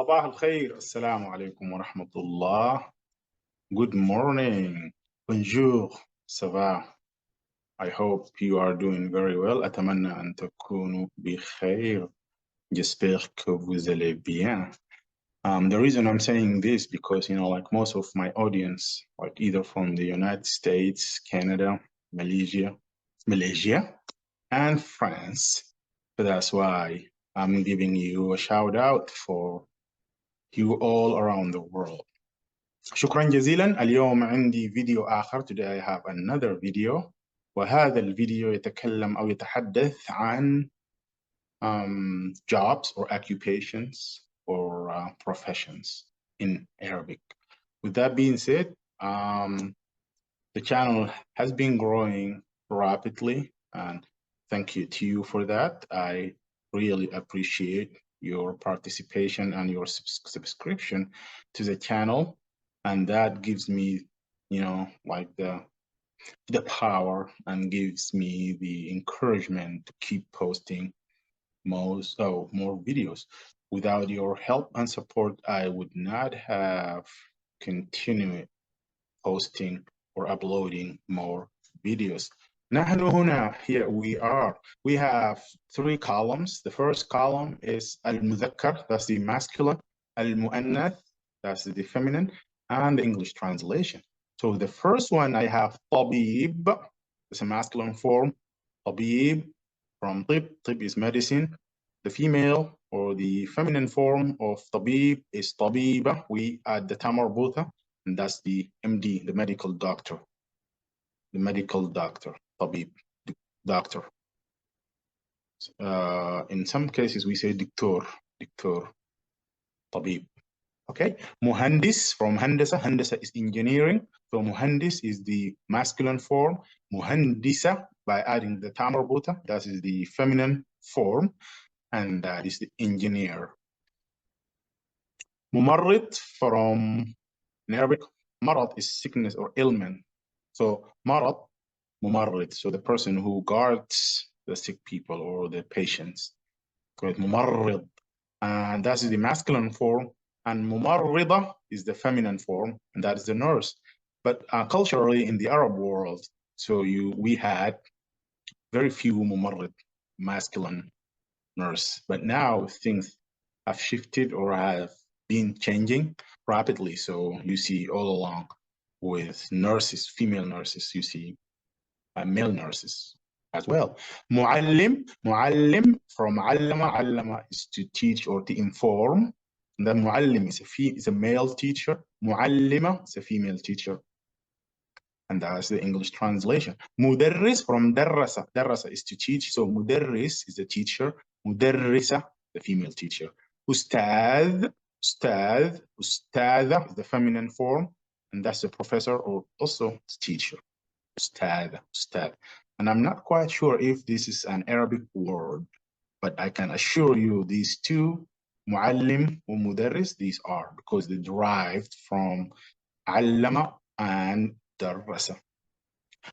صباح الخير. السلام عليكم ورحمة الله. Good morning. Bonjour. Ça va? I hope you are doing very well. أتمنى أن تكونوا بخير. J'espère que vous allez bien. The reason I'm saying this because, like most of my audience, like either from the United States, Canada, Malaysia, and France. So that's why I'm giving you a shout out for you all around the world. شكرا جزيلا. اليوم عندي فيديو آخر. Today I have another video. وهذا الفيديو يتكلم أو يتحدث عن jobs or occupations or professions in Arabic. With that being said, the channel has been growing rapidly, and thank you to you for that. I really appreciate your participation and your subscription to the channel, and that gives me, like the power and gives me the encouragement to keep posting more videos. Without your help and support, I would not have continued posting or uploading more videos. نحن هنا, here we are. We have 3 columns. The first column is المذكر, that's the masculine, المؤنث, that's the feminine, and the English translation. So the first one I have طبيب, it's a masculine form. طبيب, from طب, طب is medicine. The female or the feminine form of طبيب is طبيبة. We add the ta marbuta, and that's the MD, the medical doctor. The medical doctor, طبيب, doctor. In some cases we say دكتور, طبيب. Okay, مهندس from هندسة. هندسة is engineering, so مهندس is the masculine form. مهندسة, by adding the ta marbuta, that is the feminine form, and that is the engineer. ممرض, from in Arabic, مرض is sickness or ailment. So مرض, ممرض, so the person who guards the sick people or the patients. Correct, ممرض, and that is the masculine form, and ممرضة is the feminine form, and that is the nurse. But culturally in the Arab world, so we had very few ممرض, masculine nurse, but now things have shifted or have been changing rapidly. So you see all along with nurses, female nurses, you see male nurses as well. معلم, معلم, from علم, علم is to teach or to inform. And then معلم is a male teacher. معلمة is a female teacher. And that's the English translation. مدرس, from درس, درس is to teach. So مدرس is a teacher. مدرسة, the female teacher. أستاذ, أستاذ, أستاذة is the feminine form, and that's the professor or also teacher. أستاذ, أستاذ. And I'm not quite sure if this is an Arabic word, but I can assure you these two, معلم ومدرس, these are, because they derived from علم and درس.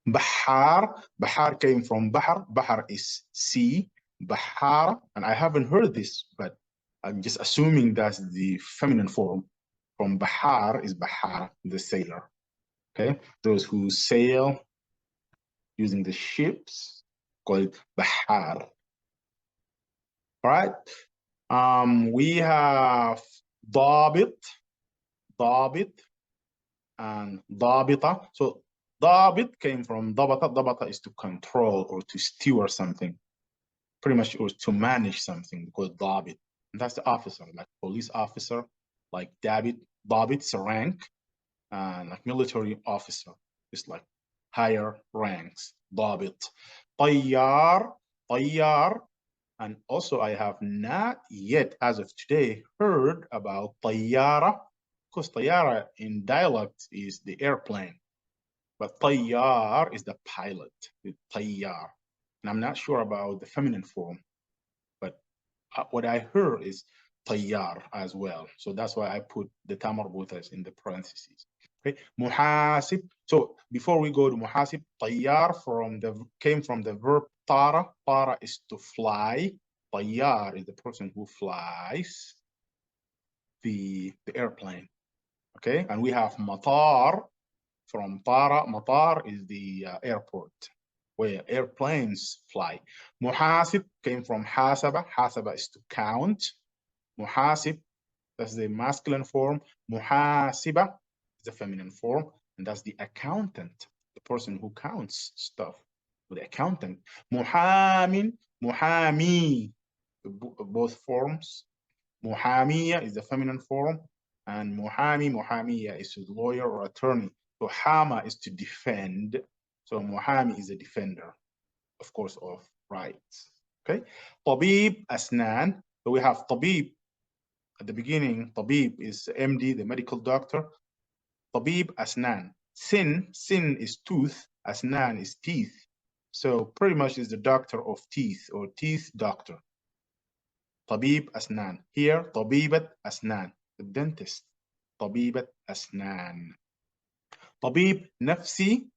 بحار, بحار came from بحر. بحر is sea. بحارة, and I haven't heard this, but I'm just assuming that's the feminine form. From bahar is bahara, the sailor. Okay, those who sail using the ships, called bahar. All right. We have ضابط, ضابط, and ضابطة. So ضابط came from ضبطة. ضبطة is to control or to steward something, pretty much, or to manage something, called ضابط. And that's the officer, like police officer, like ضابط. ضابط is a rank, and like military officer is like higher ranks. ضابط. طيار, طيار. And also I have not yet, as of today, heard about طيارة, because طيارة in dialect is the airplane, but طيار is the pilot, the طيار. And I'm not sure about the feminine form, but what I heard is طيار as well. So that's why I put the ta marbutas in the parentheses. Okay, محاسب. So before we go to محاسب, طيار came from the verb طارة. طارة is to fly. طيار is the person who flies. the airplane. Okay, and we have matar from tara. Matar is the airport where airplanes fly. Muhasib came from hasaba. Hasaba is to count. Muhasib, that's the masculine form. Muhasiba is the feminine form, and that's the accountant, the person who counts stuff. The accountant. Muhamin, muhami, both forms. Muhamiya is the feminine form, and muhami, muhamiya is a lawyer or attorney. So hama is to defend. So muhami is a defender, of course, of rights. Okay. Tabib, asnan. So we have tabib at the beginning. Tabib is MD, the medical doctor. Tabib, asnan. Sin is tooth. Asnan is teeth. So pretty much is the doctor of teeth or teeth doctor. طبيب أسنان. Here طبيبة أسنان, the dentist. طبيبة أسنان. طبيب نفسي,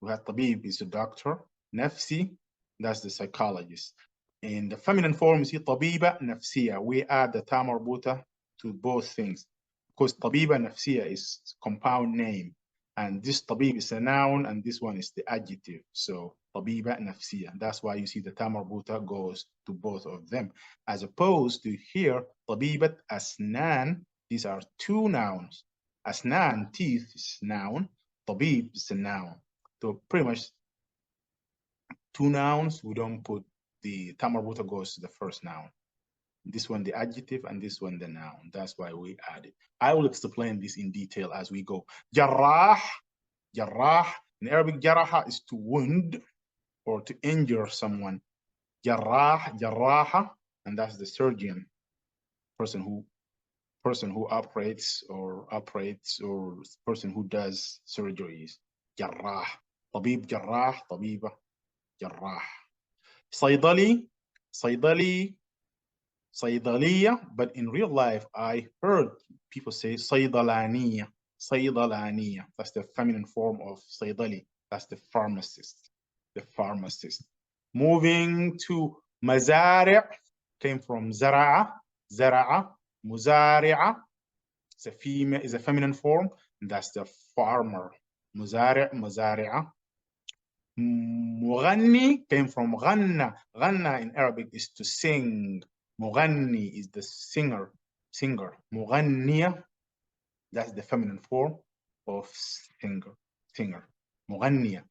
we have طبيب is the doctor. نفسي, that's the psychologist. In the feminine form, you see طبيبة نفسية. We add the ta marbuta to both things because طبيبة نفسية is compound name, and this طبيب is a noun and this one is the adjective. So طبيبة نفسية. That's why you see the ta marbuta goes to both of them. As opposed to here, طبيبة أسنان, these are two nouns. أسنان, teeth, is noun. طبيب is a noun. So pretty much two nouns, we don't put the ta marbuta goes to the first noun. This one the adjective and this one the noun. That's why we add it. I will explain this in detail as we go. Jarrah, jarrah. In Arabic, jaraha is to wound or to injure someone. Jarrah, jarraha, and that's the surgeon, person who operates or person who does surgeries. Jarrah, طبيب جراح, طبيبة جراح. صيدلي, صيدلي, صيدلية, but in real life, I heard people say صيدلانية, صيدلانية. That's the feminine form of صيدلي. That's the pharmacist, the pharmacist. Moving to مزارع, came from زرعة, زرعة, مزارعة. Is a feminine form, and that's the farmer. مزارع, مزارعة. مغني came from غنى. غنى in Arabic is to sing. مغني is the singer. مغنية, that's the feminine form of singer. مغنية.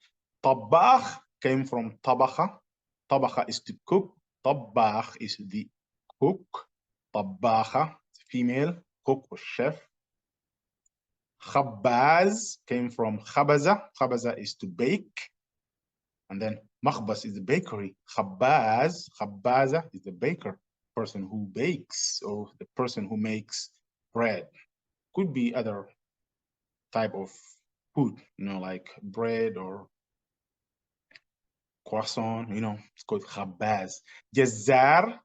طباخ came from طبخة. طبخة is to cook. طباخ is the cook. طباخة, female, cook or chef. خباز came from خبزة. خبزة is to bake. And then مخبز is the bakery. خباز, خبازة is the baker, person who bakes or the person who makes bread. Could be other type of food, like bread or croissant, it's called خباز. جزار,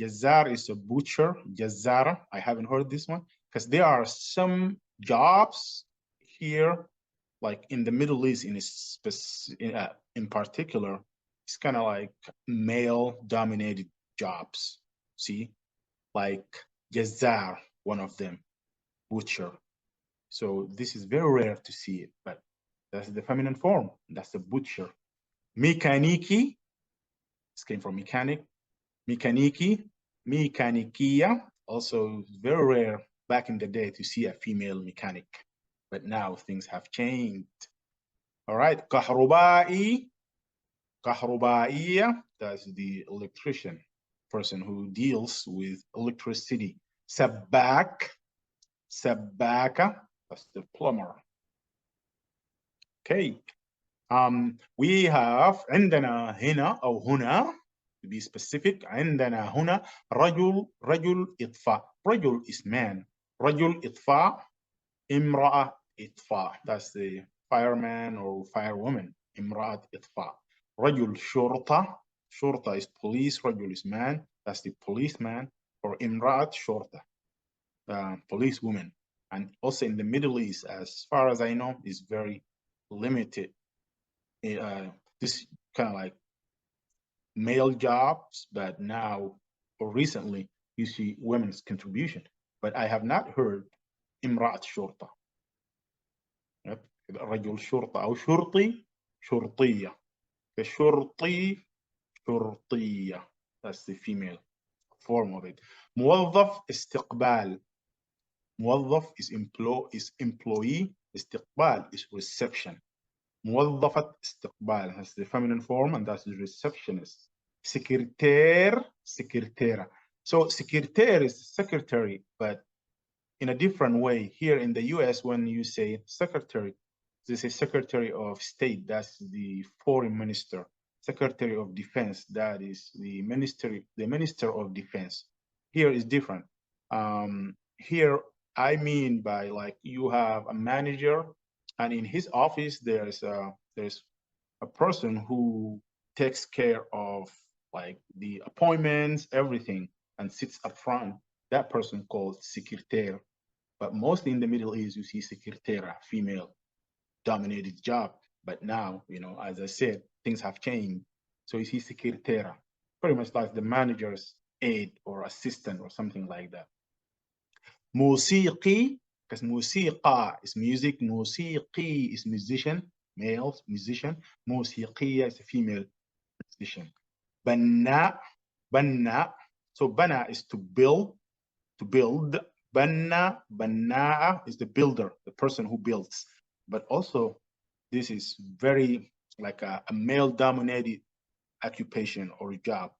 جزار is a butcher. جزارة, I haven't heard this one because there are some jobs here, like in the Middle East, in particular, it's kind of like male-dominated jobs. See, like Jazar, one of them, butcher. So this is very rare to see it, but that's the feminine form. That's the butcher. Mekaniki, this came from mechanic. Mekaniki, mekanikia, also very rare back in the day to see a female mechanic, but now things have changed. All right, كهربائي, كهربائية, that's the electrician, person who deals with electricity. سباك, سباكة, that's the plumber. Okay, we have عندنا هنا أو هنا, to be specific, عندنا هنا رجل إطفاء. رجل is man. رجل إطفاء, امرأة إطفاء, that's the fireman or firewoman. امرأة إطفاء. رجل شرطة, شرطة is police, رجل is man, that's the policeman. Or امرأة شرطة, policewoman. And also in the Middle East, as far as I know, is very limited. This kind of like male jobs, but now or recently you see women's contribution. but I have not heard امرأة شرطة. رجل شرطة أو شرطي شرطية. شرطي شرطية. That's the female form of it. موظف استقبال. موظف is employee. استقبال is reception. موظفة استقبال has the feminine form, and that's the receptionist. Secretary, secretera. So secretary is secretary, but in a different way. Here in the US, when you say secretary, they say secretary of state, that's the foreign minister. Secretary of defense, that is the minister of defense. Here is different. Here, I mean by like you have a manager, and in his office, there's a person who takes care of like the appointments, everything, and sits up front. That person called secretary. But mostly in the Middle East, you see secretera, female dominated job. But now, you know, as I said, things have changed. So you see secretera, pretty much like the manager's aide or assistant or something like that. موسيقي, because موسيقى is music, موسيقي is musician, male musician, موسيقية is a female musician. بناء, بناء, so bana is to build, Banna, Banna'a is the builder, the person who builds. But also, this is very like a male-dominated occupation or job.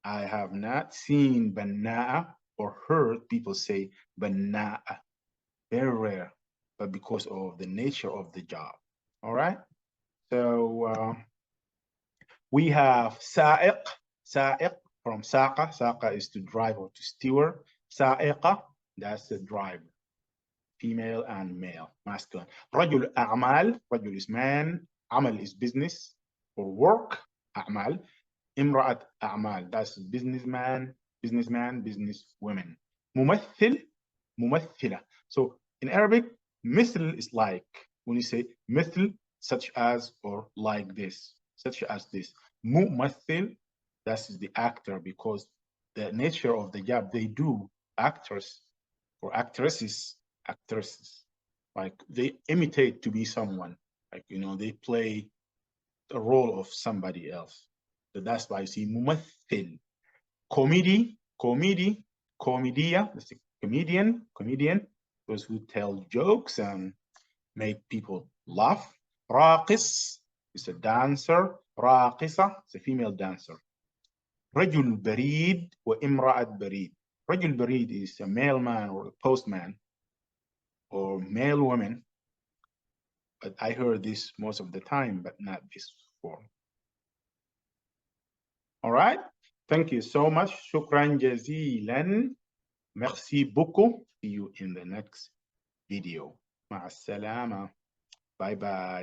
I have not seen Banna'a or heard people say Banna'a. Very rare, but because of the nature of the job. All right. So we have Sa'iq, Sa'iq from Saqa. Saqa is to drive or to steward. Sa'iqa, that's the driver. Female and male, masculine. رجل أعمال, رجل is man, عمل is business or work, أعمال. امرأة أعمال, that's businessman, businesswomen. ممثل, ممثلة. So in Arabic, مثل is like, when you say مثل, such as or like this, such as this. ممثل, that is the actor, because the nature of the job they do, actors or actresses, like they imitate to be someone, like, you know, they play the role of somebody else. So that's why you see ممثل. Comedy, comedia, that's a comedian, those who tell jokes and make people laugh. راقص is a dancer. راقصة is a female dancer. رجل بريد وامرأة بريد. رجل بريد is a male man or a postman or male woman, but I heard this most of the time, but not this form. All right, thank you so much. شكرا جزيلا. Merci beaucoup. See you in the next video. مع السلامة. Bye bye.